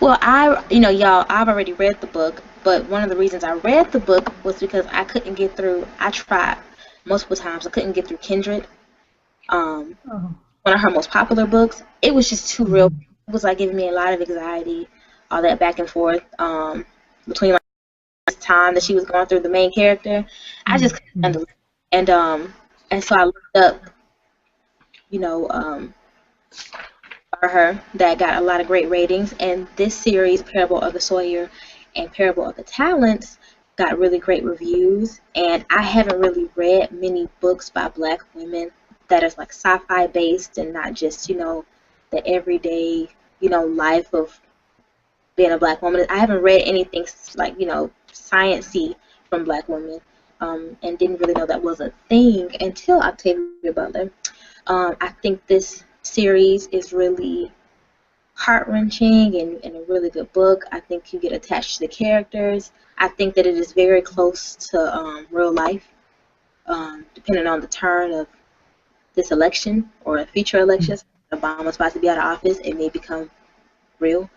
Well, y'all, I've already read the book, but one of the reasons I read the book was because I couldn't get through. I tried multiple times. I couldn't get through Kindred, um, Oh. one of her most popular books. It was just too real. Mhm. It was like giving me a lot of anxiety, all that back and forth between like this time that she was going through the main character. I just couldn't Mhm. handle it, and so I looked up, you know, by her that got a lot of great ratings. And this series, Parable of the Sawyer and Parable of the Talents, got really great reviews. And I haven't really read many books by Black women that is like sci-fi based and not just, the everyday, life of being a Black woman. I haven't read anything like, science-y from Black women. And didn't really know that was a thing until Octavia Butler. I think this series is really heart-wrenching and a really good book. I think you get attached to the characters. I think that it is very close to real life, depending on the turn of this election or future elections. Obama's about to be out of office. It may become real.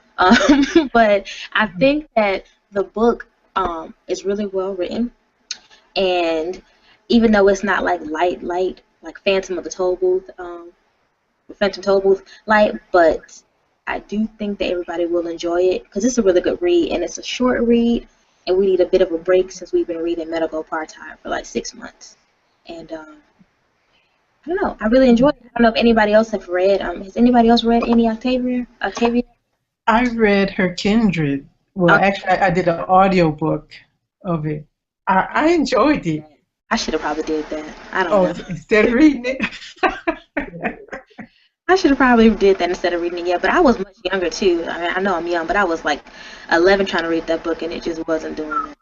But I think that the book is really well written. And even though it's not like light, like Phantom Toll Booth light, but I do think that everybody will enjoy it because it's a really good read and it's a short read, and we need a bit of a break since we've been reading Medical Apartheid for like 6 months. And I don't know, I really enjoyed it. I don't know if anybody else have read. Has anybody else read any Octavia? Octavia? I read her Kindred. Well, Oh, actually, I did an audio book of it. I enjoyed it. I should have probably did that. I don't Oh, know. instead of reading it. I should have probably did that instead of reading it. Yeah, but I was much younger too. I mean, I know I'm young, but I was like 11 trying to read that book, and it just wasn't doing it.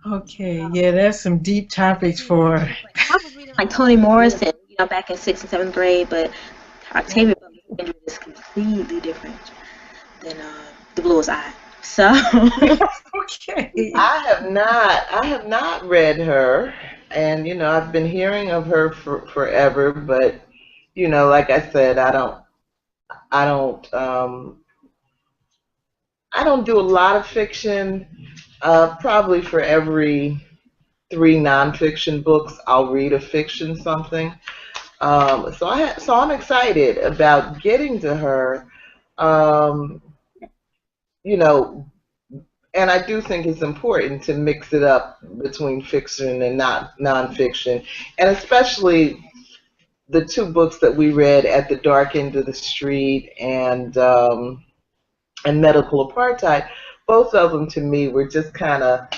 Okay, yeah, that's some deep topics for. I was reading like Toni Morrison, back in sixth and seventh grade, but Octavia Butler's Kindred is completely different than The Bluest Eye. So, Okay. I have not read her, and I've been hearing of her for forever, but like I said, I don't I don't do a lot of fiction. Probably for every three nonfiction books, I'll read a fiction something. So I'm excited about getting to her. Um, you know, and I do think it's important to mix it up between fiction and not nonfiction, and especially the two books that we read at the dark end of the street and medical apartheid. Both of them to me were just kind of,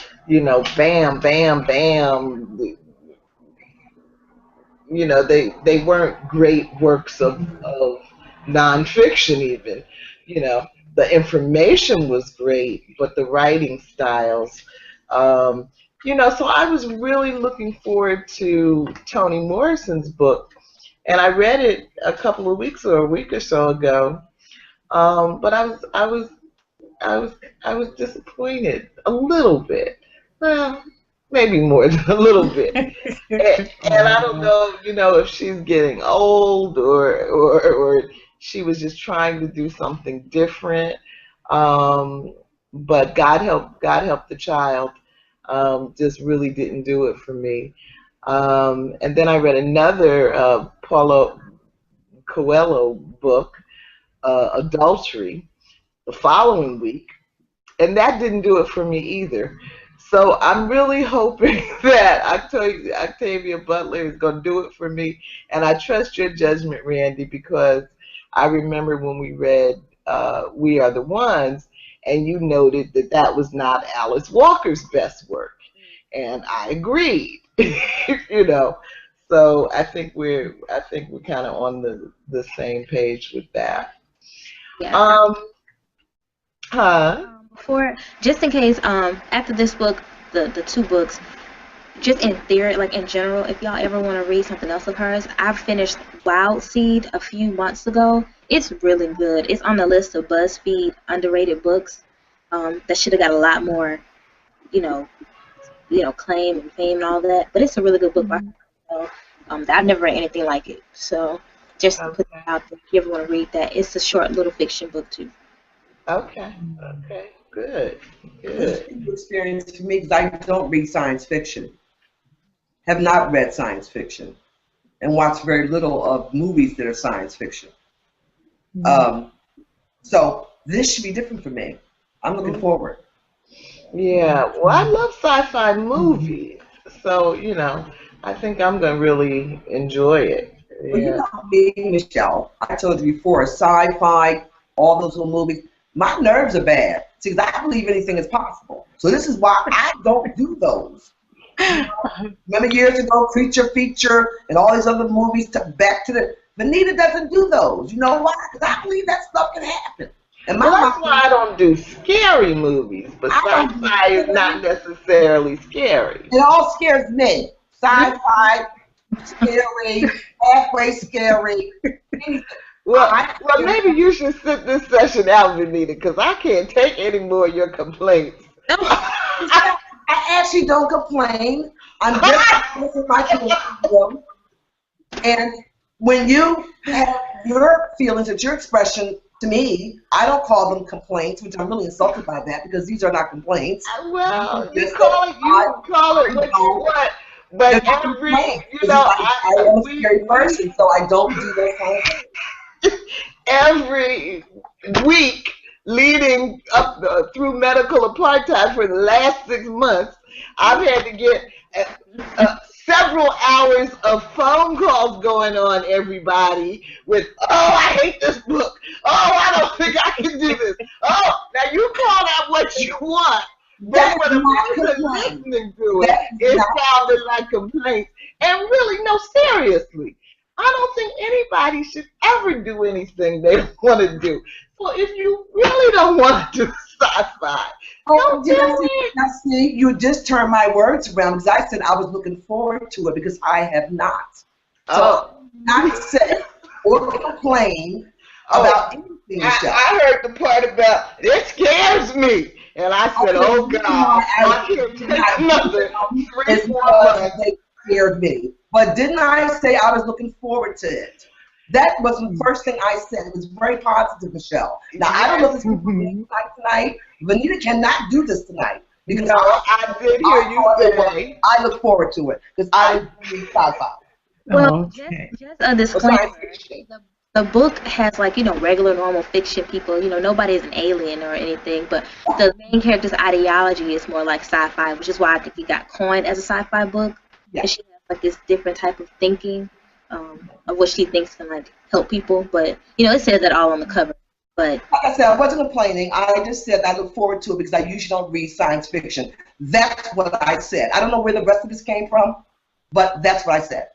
bam, bam, bam. They weren't great works of nonfiction even. You know, the information was great, but the writing styles. Um, so I was really looking forward to Toni Morrison's book, and I read it a couple of weeks or a week or so ago. But I was I was disappointed a little bit. Well, maybe more than a little bit. And I don't Oh, know, if she's getting old or she was just trying to do something different. Um, but God help the child. Just really didn't do it for me. And then I read another Paulo Coelho book, Adultery, the following week, and that didn't do it for me either. So I'm really hoping that Octavia Butler is going to do it for me, and I trust your judgment, Randy, because I remember when we read "We Are the Ones," and you noted that that was not Alice Walker's best work, and I agreed. you know, so I think we're kind of on the same page with that. yeah. Um, huh? Before, just in case, after this book, the two books, just in theory, like in general, if y'all ever want to read something else of hers, I finished Wild Seed a few months ago. It's really good. It's on the list of BuzzFeed underrated books. That should have got a lot more, you know, claim and fame and all that. But it's a really good book by her. So, I've never read anything like it. So just to put Okay. that out there, if you ever want to read that, it's a short little fiction book too. Okay. Okay. Good. This Good. is a new experience for me because I don't read science fiction, have not read science fiction, and watch very little of movies that are science fiction. Um, so this should be different for me. I'm looking forward. Yeah. Well, I love sci-fi movies, so I think I'm gonna really enjoy it. Well, you Yeah. know me, Michelle. I told you before, sci-fi, all those little movies. My nerves are bad. See, 'cause I believe anything is possible. So this is why I don't do those. Remember years ago, Creature Feature and all these other movies, back to the. Vanita doesn't do those. You know why? Because I believe that stuff can happen. And my Well, that's mom, why I don't do scary movies, but I don't do sci-fi is not scary. necessarily scary. It all scares me. Sci-fi, scary, halfway scary. Anything. Well, I well, maybe you should sit this session out, Vanita, because I can't take any more of your complaints. I actually don't complain. I'm just listening to my criticism. And when you have your feelings and your expression to me, I don't call them complaints, which I'm really insulted by that because these are not complaints. Well, you Just call that it what you want, they're but not every complaints. you It's know, just like I am a we scary person, so I don't do those kind of things. every week leading up through medical apartheid for the last 6 months, I've had to get several hours of phone calls going on, everybody, with, oh, I hate this book. Oh, I don't think I can do this. Oh, now you call that what you want. But That for is the not person complaint. listening to it, That is it not. sounded like complaints. And really, no, seriously, I don't think anybody should ever do anything they don't want to do. So if you really don't want to do sci-fi, Oh, don't did I do see? it. Now, see, you just turned my words around because I said I was looking forward to it because I have not. So Oh, I said or complain oh, about anything, I, Michelle. I heard the part about it scares me. And I said, The oh reason God, why I I can't did take not do another them three, is 4 months. because they scared me. But didn't I say I was looking forward to it? That was the first thing I said. It was very positive, Michelle. Now, I don't know if it's people tonight. Vanita cannot do this tonight because No, I did hear you say. I look forward to it because I read sci-fi Well, Okay. just a or science disclaimer. fiction. The book has like, regular normal fiction people, nobody is an alien or anything, but the main character's ideology is more like sci-fi, which is why I think it got coined as a sci-fi book. Yeah. And she has like this different type of thinking, of what she thinks can like help people. But it says that all on the cover. But Like I said, I wasn't complaining. I just said I look forward to it because I usually don't read science fiction. That's what I said. I don't know where the rest of this came from, but that's what I said.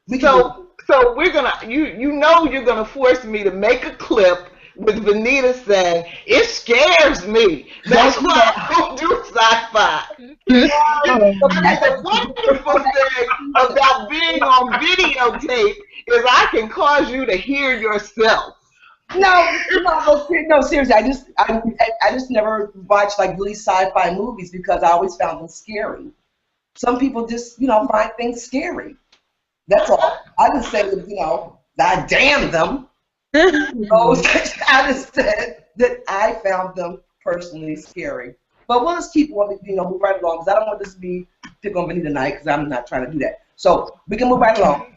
We can go. So we're gonna you're gonna force me to make a clip with Vanita saying it scares me. That's why I don't do sci-fi. And the wonderful thing about being on videotape is I can cause you to hear yourself. No, seriously. I just never watched like really sci-fi movies because I always found them scary. Some people just find things scary. That's all. I didn't say that I damn them. I just said that I found them personally scary. But we'll just keep on, move right along because I don't want this to be pick on me tonight because I'm not trying to do that. So we can move right along.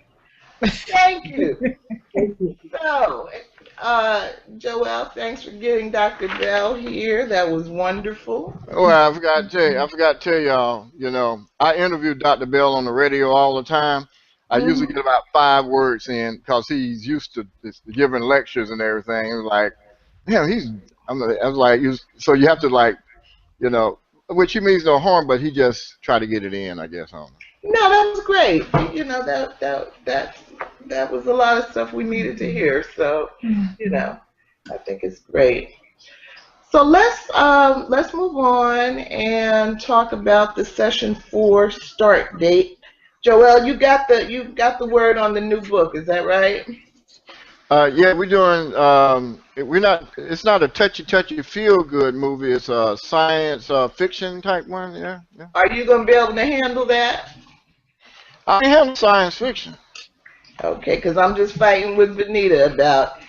Thank you. So, Joel, thanks for getting Dr. Bell here. That was wonderful. Well, I forgot to tell y'all, I interview Dr. Bell on the radio all the time. I usually get about 5 words in because he's used to giving lectures and everything. It was like, damn, I was like, so you have to like, which he means no harm, but he just tried to get it in, I guess. I don't know. No, that was great. That was a lot of stuff we needed to hear. So, I think it's great. So let's move on and talk about the session 4 start date. Joel, you got the word on the new book, is that right? Yeah, we're doing. It's not a touchy feel good movie. It's a science fiction type one. Yeah, yeah. Are you gonna be able to handle that? I handle science fiction. Okay, because I'm just fighting with Vanita about,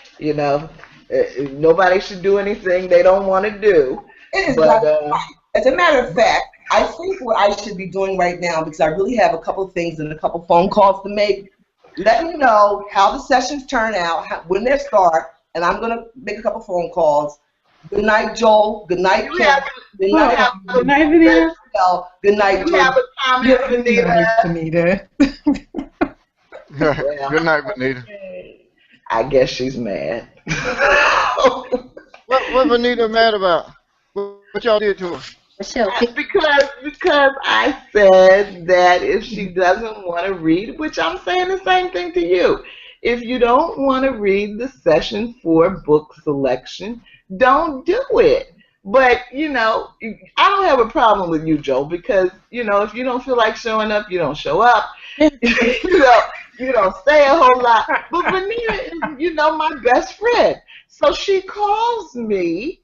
Nobody should do anything they don't want to do. It is But not. As a matter of fact, I think what I should be doing right now, because I really have a couple of things and a couple of phone calls to make, let me know how the sessions turn out, when they start, and I'm going to make a couple of phone calls. Good night, Joel. Good night, Kim. Good night, Good night, Vanita. Good night, you have Joel. a comment, Good Vanita? night, Vanita. Good night, Vanita. I guess she's mad. What Vanita mad about? What y'all did to her? Michelle, because I said that if she doesn't want to read, which I'm saying the same thing to you, if you don't want to read the session 4 book selection, don't do it. But, you know, I don't have a problem with you, Joe, because, you know, if you don't feel like showing up, you don't show up. You don't say a whole lot. But Vanita is, you know, my best friend. So she calls me,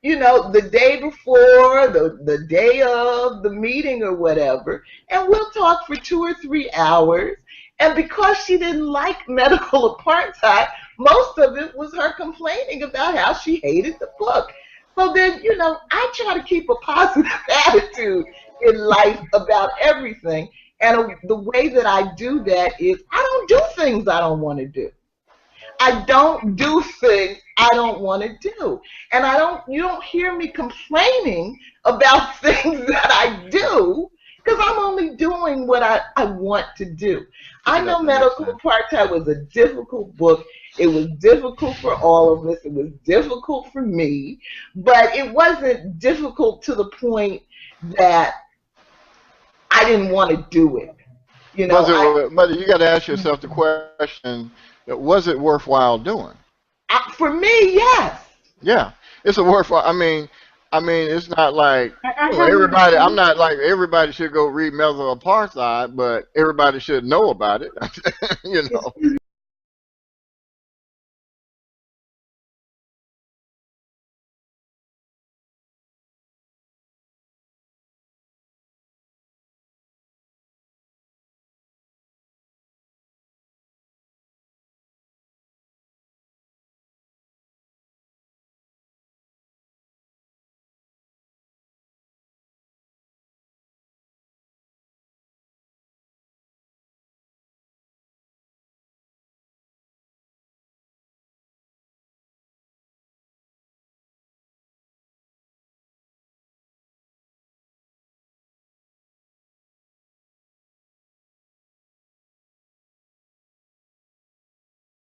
you know, the day before, the day of the meeting or whatever, and we'll talk for 2 or 3 hours. And because she didn't like medical apartheid, most of it was her complaining about how she hated the book. So then, you know, I try to keep a positive attitude in life about everything. And the way that I do that is I don't do things I don't want to do. I don't do things I don't want to do. And you don't hear me complaining about things that I do because I'm only doing what I want to do. I know Medical Apartheid was a difficult book. It was difficult for all of us. It was difficult for me, but it wasn't difficult to the point that I didn't want to do it. You know, but you got to ask yourself the question: was it worthwhile doing? For me, yes. Yeah, it's a worthwhile. I mean, it's not like everybody. I'm not like everybody should go read Medical Apartheid, but everybody should know about it. You know.